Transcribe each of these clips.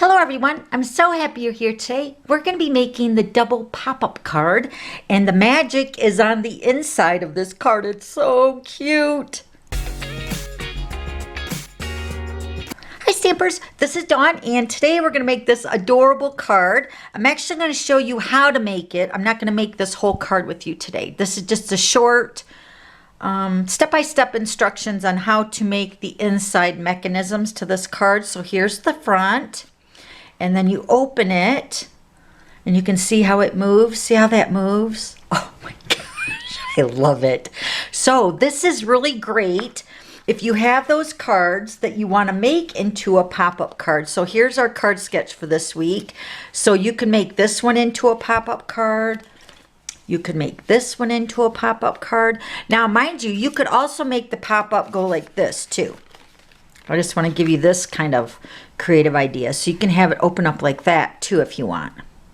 Hello everyone, I'm so happy you're here today. We're going to be making the double pop-up card, and the magic is on the inside of this card. It's so cute. Hi Stampers, this is Dawn, and today we're going to make this adorable card. I'm actually going to show you how to make it. I'm not going to make this whole card with you today. This is just a short step-by-step instructions on how to make the inside mechanisms to this card. So here's the front. And then you open it and you can see how it moves. See how that moves? Oh my gosh, I love it. So this is really great if you have those cards that you want to make into a pop-up card. So here's our card sketch for this week. So you can make this one into a pop-up card. You could make this one into a pop-up card. Now, mind you, you could also make the pop-up go like this too. I just want to give you this kind of creative idea. So you can have it open up like that too if you want.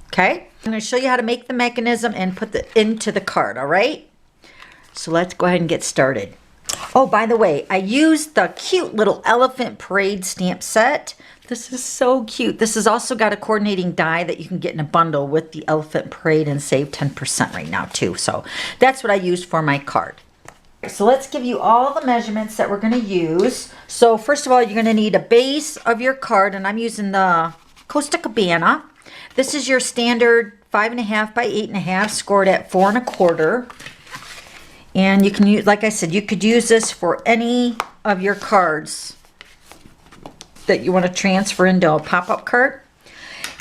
Okay? I'm going to show you how to make the mechanism and put it into the card, all right? So let's go ahead and get started. Oh, by the way, I used the cute little elephant parade stamp set. This is so cute. This has also got a coordinating die that you can get in a bundle with the elephant parade and save 10% right now too. So that's what I used for my card. So let's give you all the measurements that we're going to use. So first of all, you're going to need a base of your card, and I'm using the Costa Cabana. This is your standard 5.5 by 8.5, scored at 4 1/4. And you can use, like I said, you could use this for any of your cards that you want to transfer into a pop-up card.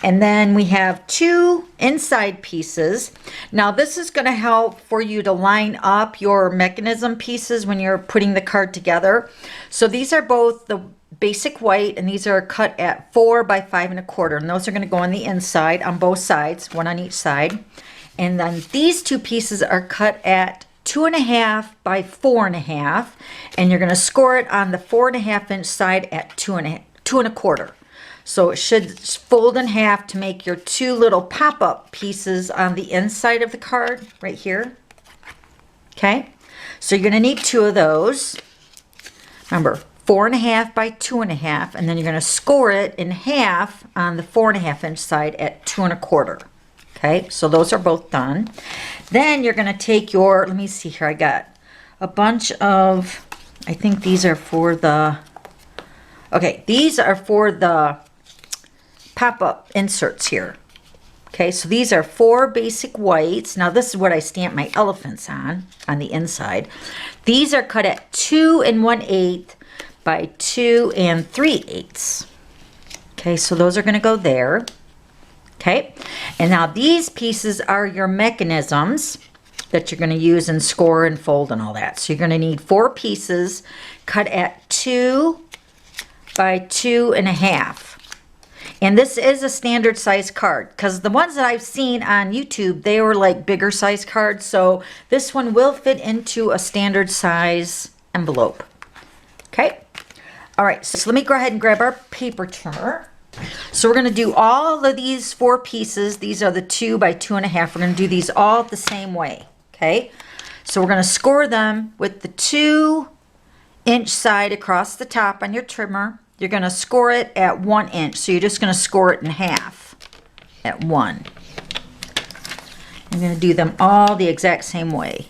And then we have 2 inside pieces. Now this is going to help for you to line up your mechanism pieces when you're putting the card together. So these are both the basic white, and these are cut at 4 by 5 1/4. And those are going to go on the inside on both sides, one on each side. And then these 2 pieces are cut at 2.5 by 4.5. And you're going to score it on the 4.5 inch side at 2 1/4. So it should fold in half to make your 2 little pop-up pieces on the inside of the card right here. Okay, so you're going to need 2 of those. Remember, 4.5 by 2.5, and then you're going to score it in half on the 4.5 inch side at 2 1/4. Okay, so those are both done. Then you're going to take your, let me see here, I got a bunch of, I think these are for the, okay, these are for the pop-up inserts here. Okay, so these are 4 basic whites. Now this is what I stamp my elephants on the inside. These are cut at 2 1/8 by 2 3/8. Okay, so those are going to go there. Okay, and now these pieces are your mechanisms that you're going to use and score and fold and all that. So you're going to need 4 pieces cut at 2 by 2.5. And this is a standard size card, because the ones that I've seen on YouTube, they were like bigger size cards. So this one will fit into a standard size envelope. Okay. All right. So let me go ahead and grab our paper trimmer. So we're going to do all of these 4 pieces. These are the 2 by 2.5. We're going to do these all the same way. Okay. So we're going to score them with the 2 inch side across the top on your trimmer. You're going to score it at 1 inch. So you're just going to score it in half at 1. I'm going to do them all the exact same way.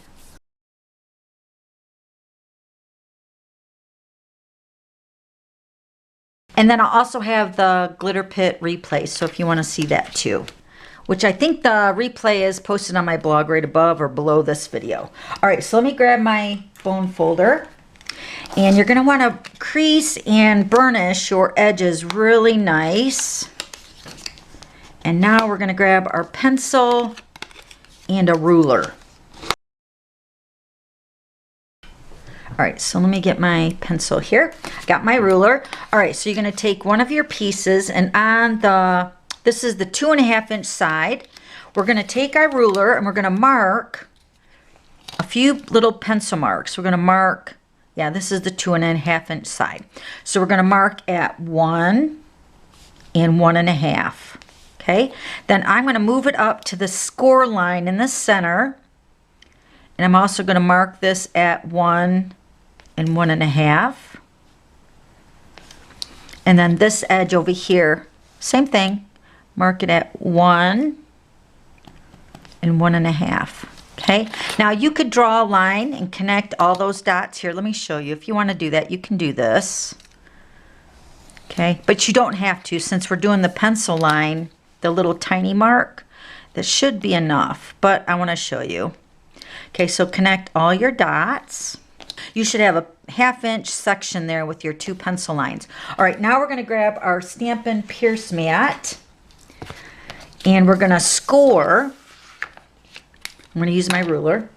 And then I'll also have the glitter pit replay, so if you want to see that too, which I think the replay is posted on my blog right above or below this video. All right, so let me grab my bone folder. And you're going to want to crease and burnish your edges really nice. And now we're going to grab our pencil and a ruler. All right, so let me get my pencil here. Got my ruler. All right, so you're going to take one of your pieces, and on the, this is the 2.5 inch side. We're going to take our ruler and we're going to mark a few little pencil marks. We're going to mark, yeah, this is the 2.5 inch side. So we're going to mark at 1 and 1.5. Okay, then I'm going to move it up to the score line in the center. And I'm also going to mark this at 1 and 1.5. And then this edge over here same thing. Mark it at 1 and 1.5. Okay, now you could draw a line and connect all those dots here. Let me show you. If you want to do that, you can do this. Okay, but you don't have to, since we're doing the pencil line, the little tiny mark. That should be enough, but I want to show you. Okay, so connect all your dots. You should have a 1/2 inch section there with your 2 pencil lines. All right, now we're going to grab our Stampin' Pierce mat, and we're going to score. I'm going to use my ruler.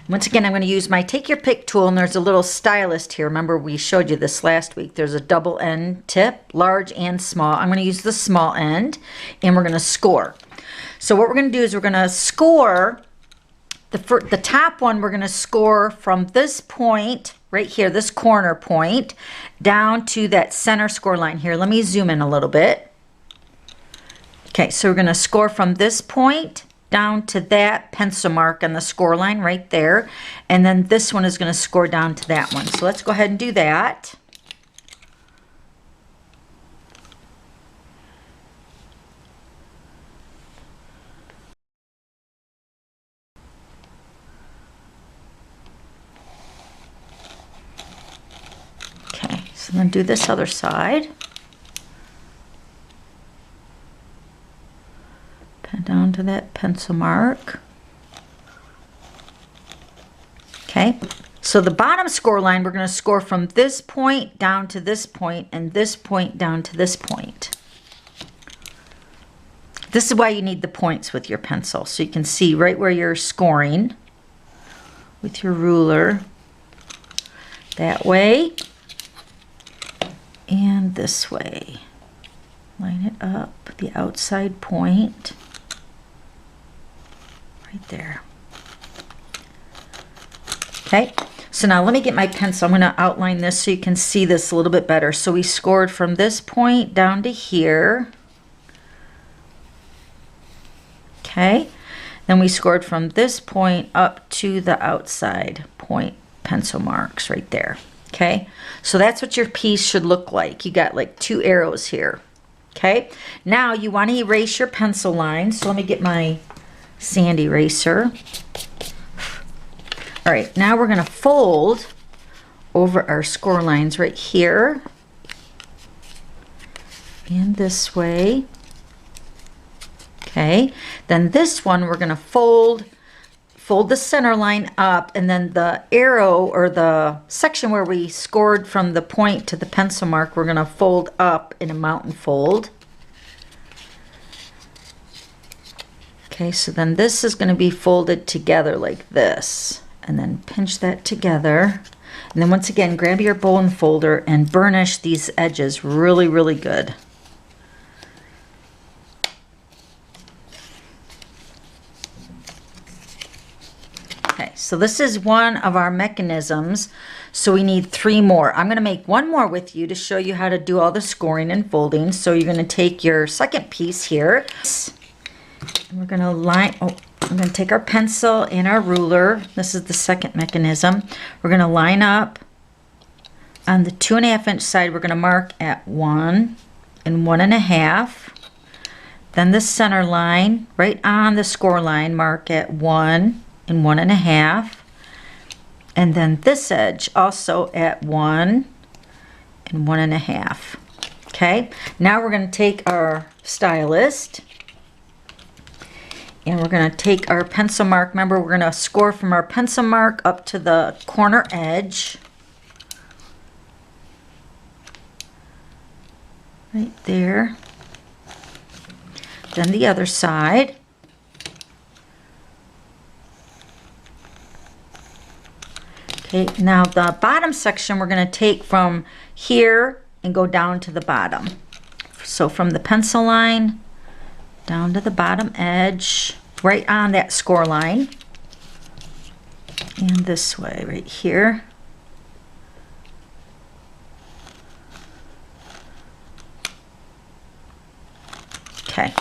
Once again, I'm going to use my Take Your Pick tool, and there's a little stylist here. Remember, we showed you this last week. There's a double end tip, large and small. I'm going to use the small end, and we're going to score. So what we're going to do is we're going to score the top one. We're going to score from this point right here, this corner point, down to that center score line here. Let me zoom in a little bit. Okay, so we're going to score from this point down to that pencil mark on the score line right there, and then this one is going to score down to that one. So let's go ahead and do that. Okay, so then do this other side. Pen down to that pencil mark. Okay, so the bottom score line, we're going to score from this point down to this point, and this point down to this point. This is why you need the points with your pencil, so you can see right where you're scoring with your ruler. That way and this way. Line it up, the outside point right there. Okay, so now let me get my pencil. I'm going to outline this so you can see this a little bit better. So we scored from this point down to here. Okay, then we scored from this point up to the outside point pencil marks right there. Okay, so that's what your piece should look like. You got like 2 arrows here. Okay, now you want to erase your pencil line. So let me get my sand eraser. All right, now we're going to fold over our score lines right here and this way. Okay, then this one we're going to fold the center line up, and then the arrow or the section where we scored from the point to the pencil mark, we're going to fold up in a mountain fold. Okay, so then this is going to be folded together like this, and then pinch that together. And then once again, grab your bone folder and burnish these edges really, really good. Okay, so this is one of our mechanisms, so we need 3 more. I'm going to make 1 more with you to show you how to do all the scoring and folding. So you're going to take your second piece here, and we're going to line, I'm going to take our pencil and our ruler. This is the second mechanism. We're going to line up on the 2.5 inch side. We're going to mark at 1 and 1.5. Then the center line, right on the score line, mark at 1 and 1.5. And then this edge also at 1 and 1.5. Okay, now we're going to take our stylist, and we're going to take our pencil mark. Remember, we're going to score from our pencil mark up to the corner edge. Right there. Then the other side. Okay, now the bottom section we're going to take from here and go down to the bottom. So from the pencil line down to the bottom edge, right on that score line, and this way right here. Okay,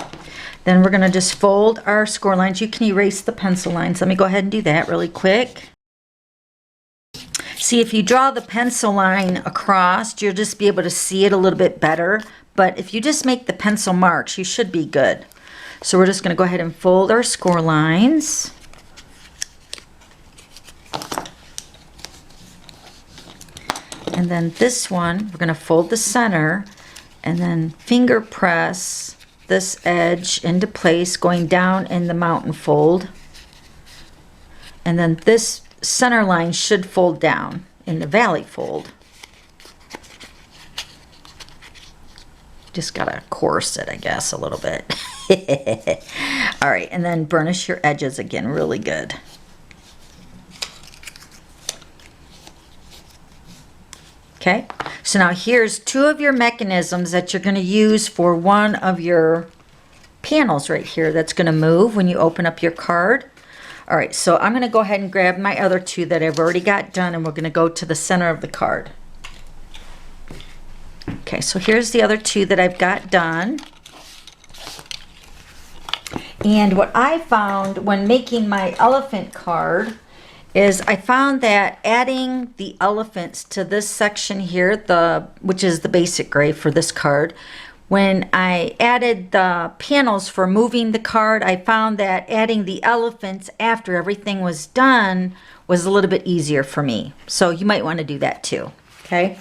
then we're going to just fold our score lines. You can erase the pencil lines. Let me go ahead and do that really quick. See, if you draw the pencil line across, you'll just be able to see it a little bit better. But if you just make the pencil marks, you should be good. So we're just going to go ahead and fold our score lines. And then this one, we're going to fold the center and then finger press this edge into place, going down in the mountain fold. And then this center line should fold down in the valley fold. Just gotta coarse it, I guess, a little bit. All right, and then burnish your edges again really good. Okay, so now here's two of your mechanisms that you're going to use for one of your panels right here that's going to move when you open up your card. All right, so I'm going to go ahead and grab my other two that I've already got done, and we're going to go to the center of the card. Okay, so here's the other two that I've got done. And what I found when making my elephant card is I found that adding the elephants to this section here, which is the basic gray for this card, when I added the panels for moving the card, I found that adding the elephants after everything was done was a little bit easier for me. So you might want to do that too. Okay,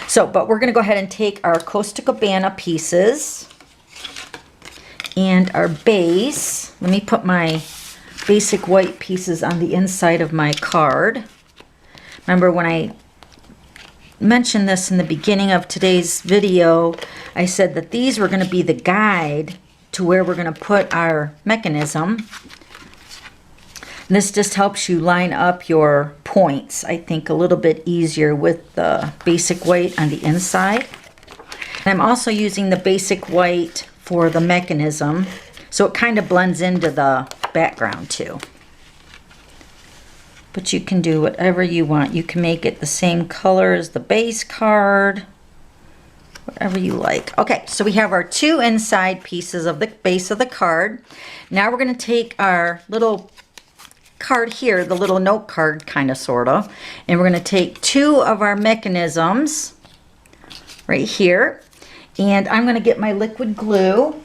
so but we're going to go ahead and take our Costa Cabana pieces and our base. Let me put my basic white pieces on the inside of my card. Remember when I mentioned this in the beginning of today's video, I said that these were going to be the guide to where we're going to put our mechanism. This just helps you line up your points, I think, a little bit easier with the basic white on the inside. And I'm also using the basic white for the mechanism, so it kind of blends into the background too. But you can do whatever you want. You can make it the same color as the base card, whatever you like. Okay, so we have our two inside pieces of the base of the card. Now we're going to take our little card here, the little note card kind of sort of, and we're going to take two of our mechanisms right here, and I'm going to get my liquid glue.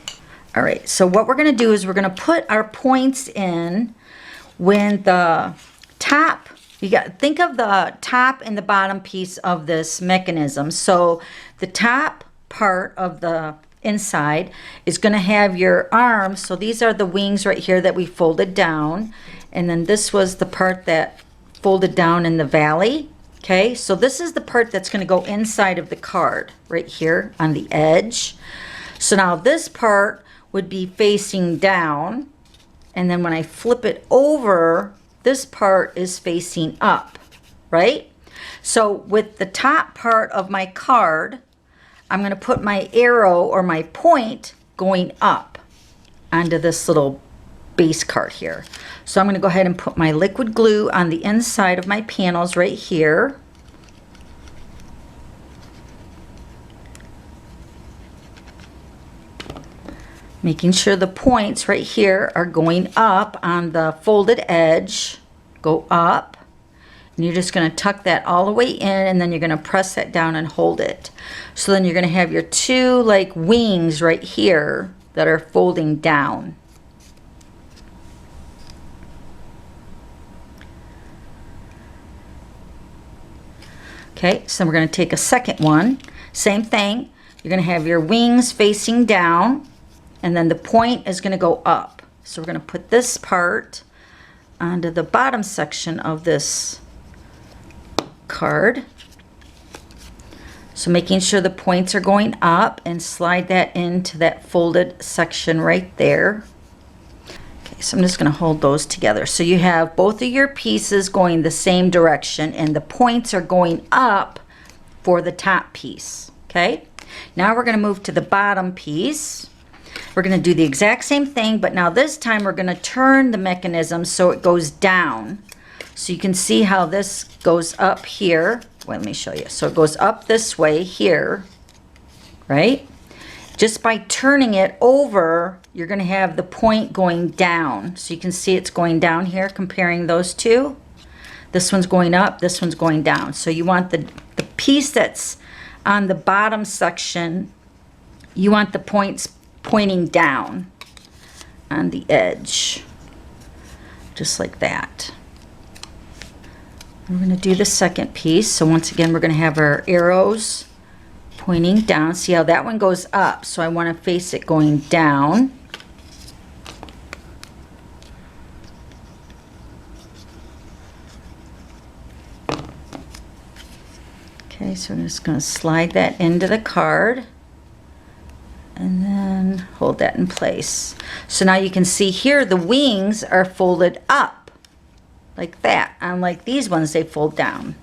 All right, so what we're going to do is we're going to put our points in when the top, think of the top and the bottom piece of this mechanism. So the top part of the inside is going to have your arms. So these are the wings right here that we folded down. And then this was the part that folded down in the valley. Okay, so this is the part that's going to go inside of the card right here on the edge. So now this part would be facing down. And then when I flip it over, this part is facing up, right? So with the top part of my card, I'm going to put my arrow or my point going up onto this little base card here. So I'm going to go ahead and put my liquid glue on the inside of my panels right here. Making sure the points right here are going up on the folded edge. Go up. And you're just going to tuck that all the way in, and then you're going to press that down and hold it. So then you're going to have your two like wings right here that are folding down. Okay, so we're going to take a second one. Same thing. You're going to have your wings facing down, and then the point is going to go up. So we're going to put this part onto the bottom section of this card. So making sure the points are going up, and slide that into that folded section right there. Okay, so I'm just going to hold those together. So you have both of your pieces going the same direction, and the points are going up for the top piece. Okay, now we're going to move to the bottom piece. We're going to do the exact same thing, but now this time we're going to turn the mechanism so it goes down. So you can see how this goes up here. Wait, let me show you. So it goes up this way here, right? Just by turning it over, you're going to have the point going down. So you can see it's going down here, comparing those two. This one's going up, this one's going down. So you want the piece that's on the bottom section, you want the points pointing down on the edge, just like that. We're going to do the second piece. So once again, we're going to have our arrows pointing down. See how that one goes up? So I want to face it going down. Okay, so I'm just going to slide that into the card and then hold that in place. So now you can see here the wings are folded up like that. Unlike these ones, they fold down.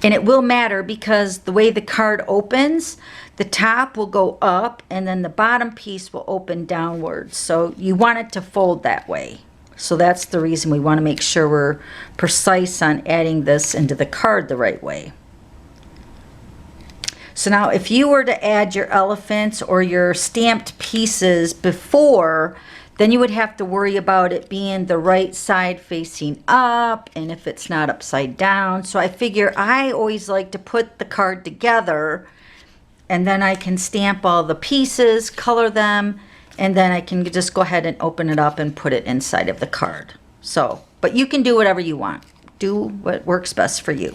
And it will matter because the way the card opens, the top will go up and then the bottom piece will open downwards. So you want it to fold that way. So that's the reason we want to make sure we're precise on adding this into the card the right way. So now if you were to add your elephants or your stamped pieces before, then you would have to worry about it being the right side facing up and if it's not upside down. So I figure I always like to put the card together and then I can stamp all the pieces, color them, and then I can just go ahead and open it up and put it inside of the card. So, but you can do whatever you want. Do what works best for you.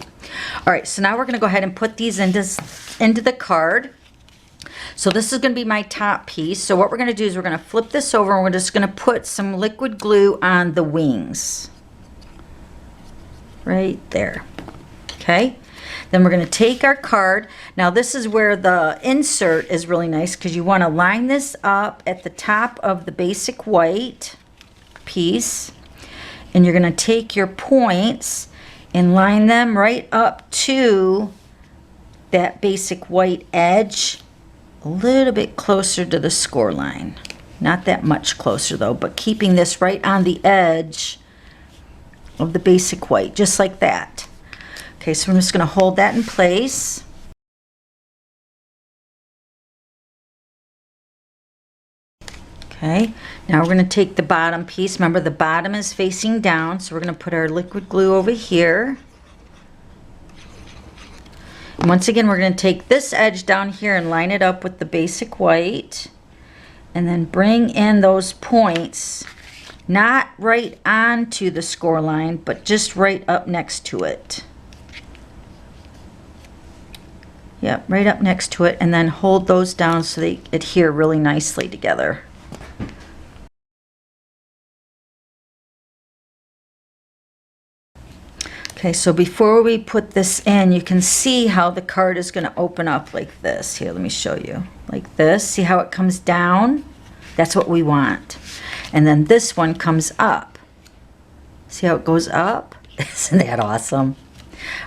All right, so now we're gonna go ahead and put these into the card. So this is going to be my top piece. So what we're going to do is we're going to flip this over and we're just going to put some liquid glue on the wings. Right there. Okay. Then we're going to take our card. Now this is where the insert is really nice because you want to line this up at the top of the basic white piece. And you're going to take your points and line them right up to that basic white edge. A little bit closer to the score line. Not that much closer though, but keeping this right on the edge of the basic white, just like that. Okay, so I'm just going to hold that in place. Okay, now we're going to take the bottom piece. Remember the bottom is facing down, so we're going to put our liquid glue over here. And once again, we're going to take this edge down here and line it up with the basic white. And then bring in those points, not right onto the score line, but just right up next to it. Yep, right up next to it. And then hold those down so they adhere really nicely together. Okay, so before we put this in, you can see how the card is going to open up like this. Here, let me show you. Like this. See how it comes down? That's what we want. And then this one comes up. See how it goes up? Isn't that awesome?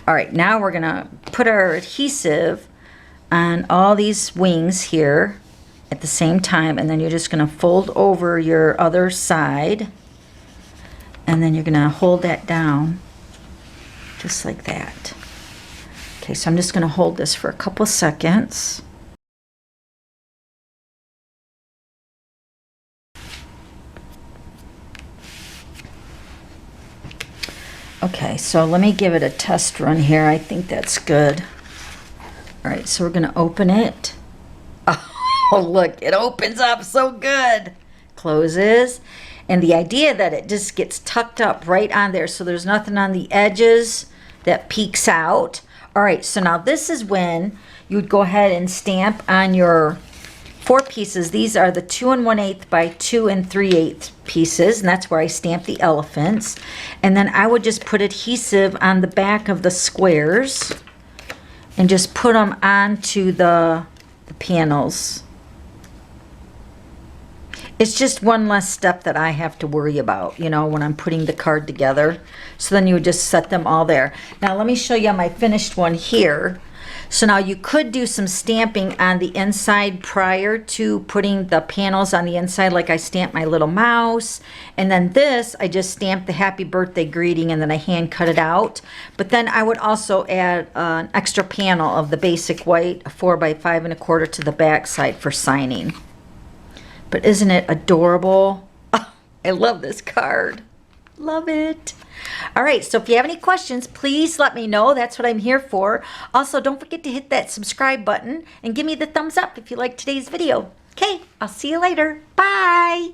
All right, now we're going to put our adhesive on all these wings here at the same time. And then you're just going to fold over your other side. And then you're going to hold that down. Just like that. Okay, so I'm just going to hold this for a couple seconds. Okay, so let me give it a test run here. I think that's good. All right, so we're going to open it. Oh, look, it opens up so good. Closes. And the idea that it just gets tucked up right on there so there's nothing on the edges that peeks out. All right, so now this is when you would go ahead and stamp on your 4 pieces. These are the 2 1/8 by 2 3/8 pieces, and that's where I stamp the elephants. And then I would just put adhesive on the back of the squares and just put them onto the panels. It's just one less step that I have to worry about, you know, when I'm putting the card together. So then you would just set them all there. Now let me show you my finished one here. So now you could do some stamping on the inside prior to putting the panels on the inside, like I stamped my little mouse. And then this, I just stamped the happy birthday greeting and then I hand cut it out. But then I would also add an extra panel of the basic white, a 4 by 5 1/4 to the back side for signing. But isn't it adorable? Oh, I love this card. Love it. All right, so if you have any questions, please let me know. That's what I'm here for. Also, don't forget to hit that subscribe button and give me the thumbs up if you like today's video. Okay, I'll see you later. Bye.